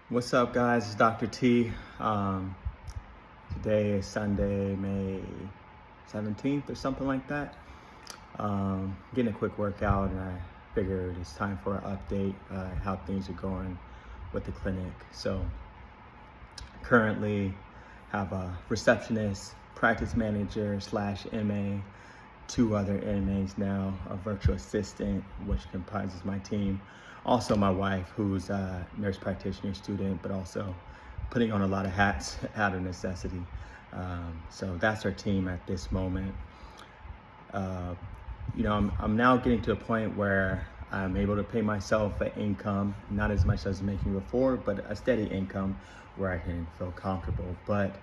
What's up, guys? It's Dr. T. Today is Sunday, May 17th or something like that. Getting a quick workout, and I figured it's time for an update, how things are going with the clinic. So currently have a receptionist, practice manager / MA, two other MAs now, a virtual assistant, which comprises my team. Also my wife, who's a nurse practitioner student, but also putting on a lot of hats out of necessity. So that's our team at this moment. I'm now getting to a point where I'm able to pay myself an income, not as much as I was making before, but a steady income where I can feel comfortable. But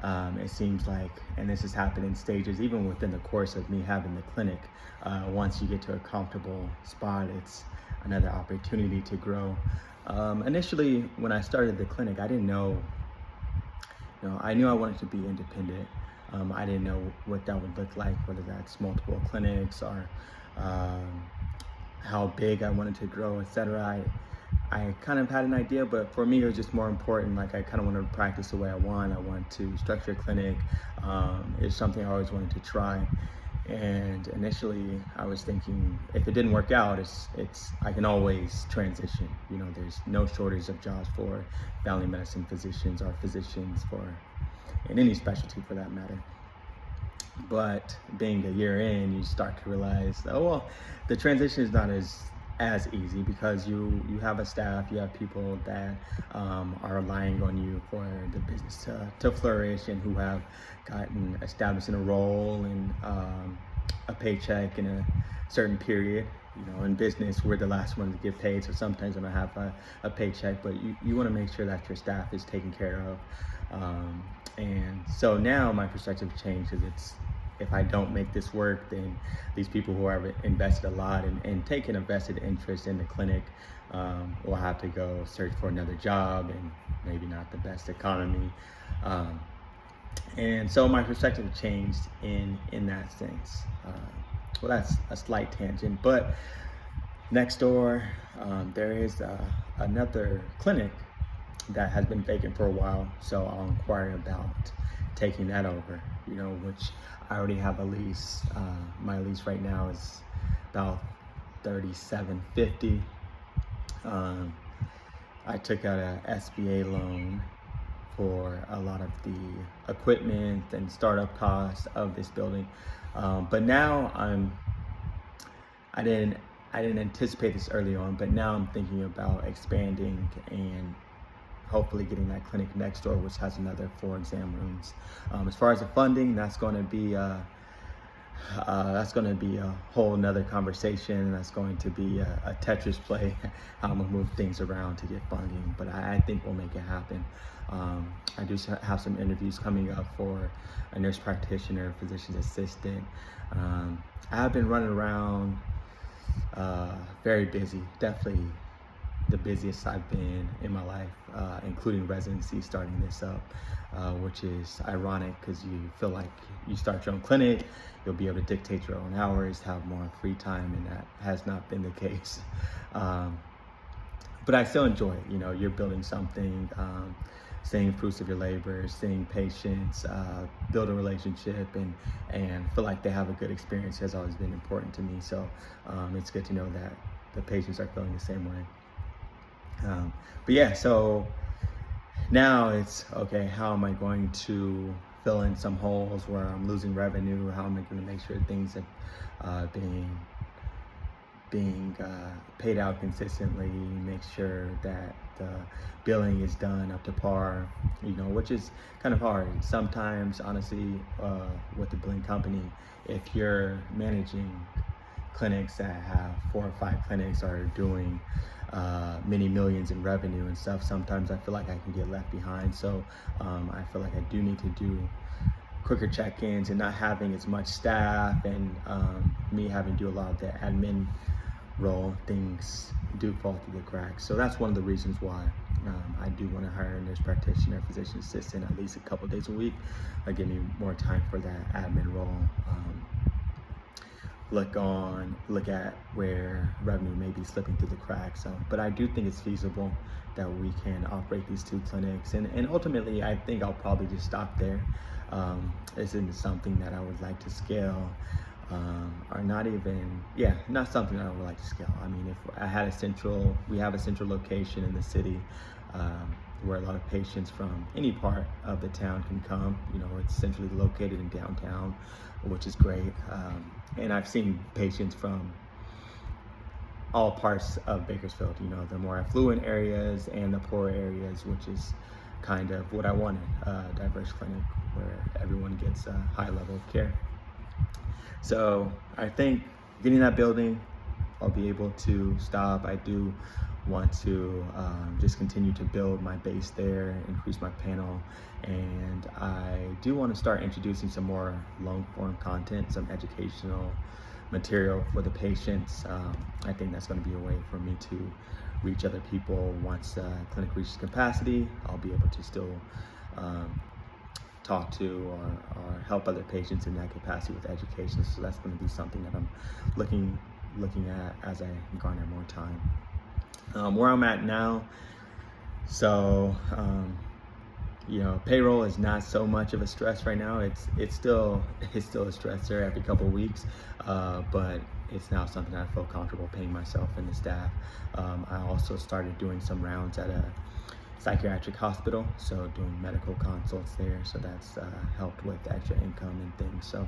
it seems like, and this has happened in stages, even within the course of me having the clinic, once you get to a comfortable spot, it's another opportunity to grow. Initially, when I started the clinic, I didn't know, I knew I wanted to be independent. I didn't know what that would look like, whether that's multiple clinics or how big I wanted to grow, etc. I kind of had an idea, but for me, it was just more important. Like, I kind of wanted to practice the way I want. I want to structure a clinic. It's something I always wanted to try. And initially, I was thinking, if it didn't work out, I can always transition. There's no shortage of jobs for family medicine physicians or physicians in any specialty for that matter. But being a year in, you start to realize, oh well, the transition is not as easy, because you have a staff, you have people that are relying on you for the business to flourish, and who have gotten established in a role and a paycheck in a certain period. In business, we're the last one to get paid, so sometimes I don't have a paycheck, but you want to make sure that your staff is taken care of. And so now my perspective changes. It's, if I don't make this work, then these people who have invested a lot and taken a vested interest in the clinic will have to go search for another job, and maybe not the best economy. And so my perspective changed in that sense. Well, that's a slight tangent, but next door, there is another clinic that has been vacant for a while, so I'll inquire about taking that over, which I already have a lease. My lease right now is about $37.50. I took out a SBA loan for a lot of the equipment and startup costs of this building, but now I didn't anticipate this early on, but now I'm thinking about expanding and hopefully getting that clinic next door, which has another 4 exam rooms. As far as the funding, that's going to be a whole nother conversation. That's going to be a Tetris play, how I'm gonna move things around to get funding, but I think we'll make it happen. I do have some interviews coming up for a nurse practitioner, physician's assistant. I have been running around, very busy, definitely the busiest I've been in my life, including residency, starting this up, which is ironic, because you feel like you start your own clinic, you'll be able to dictate your own hours, have more free time, and that has not been the case. But I still enjoy it. You're building something, seeing fruits of your labor, seeing patients, build a relationship, and feel like they have a good experience has always been important to me. So it's good to know that the patients are feeling the same way. But yeah, so now it's, okay, how am I going to fill in some holes where I'm losing revenue? How am I going to make sure things are being paid out consistently, make sure that the billing is done up to par, which is kind of hard. Sometimes, honestly, with the billing company, if you're managing clinics that have 4 or 5 clinics are doing many millions in revenue and stuff, sometimes I feel like I can get left behind. So I feel like I do need to do quicker check-ins, and not having as much staff, and me having to do a lot of the admin role, things do fall through the cracks. So that's one of the reasons why I do want to hire a nurse practitioner, physician assistant, at least a couple days a week. Give me more time for that admin role. look at where revenue may be slipping through the cracks. But I do think it's feasible that we can operate these 2 clinics, and ultimately I think I'll probably just stop there. This isn't something that I would like to scale, or not something that I would like to scale. I mean, if I had we have a central location in the city, where a lot of patients from any part of the town can come. You know, it's centrally located in downtown, which is great. And I've seen patients from all parts of Bakersfield, you know, the more affluent areas and the poorer areas, which is kind of what I wanted, a diverse clinic where everyone gets a high level of care. So I think getting that building, I'll be able to stop. I do want to just continue to build my base there, increase my panel, and I do want to start introducing some more long form content, some educational material for the patients. I think that's going to be a way for me to reach other people. Once clinic reaches capacity, I'll be able to still talk to or help other patients in that capacity with education. So that's going to be something that I'm looking at as I garner more time. Where I'm at now, so you know, payroll is not so much of a stress right now. It's still a stressor every couple of weeks, but it's now something I feel comfortable paying myself and the staff. I also started doing some rounds at a psychiatric hospital, so doing medical consults there, so that's helped with extra income and things. So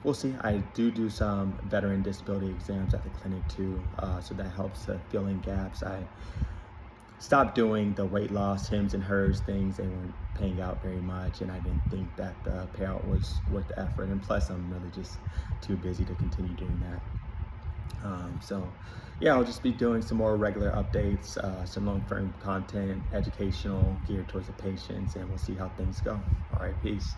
we'll see. I do some veteran disability exams at the clinic too, so that helps fill in gaps. I stopped doing the weight loss hims and hers things. They weren't paying out very much, and I didn't think that the payout was worth the effort, and plus I'm really just too busy to continue doing that. So yeah, I'll just be doing some more regular updates, some long-term content, educational, geared towards the patients, and we'll see how things go. All right, peace.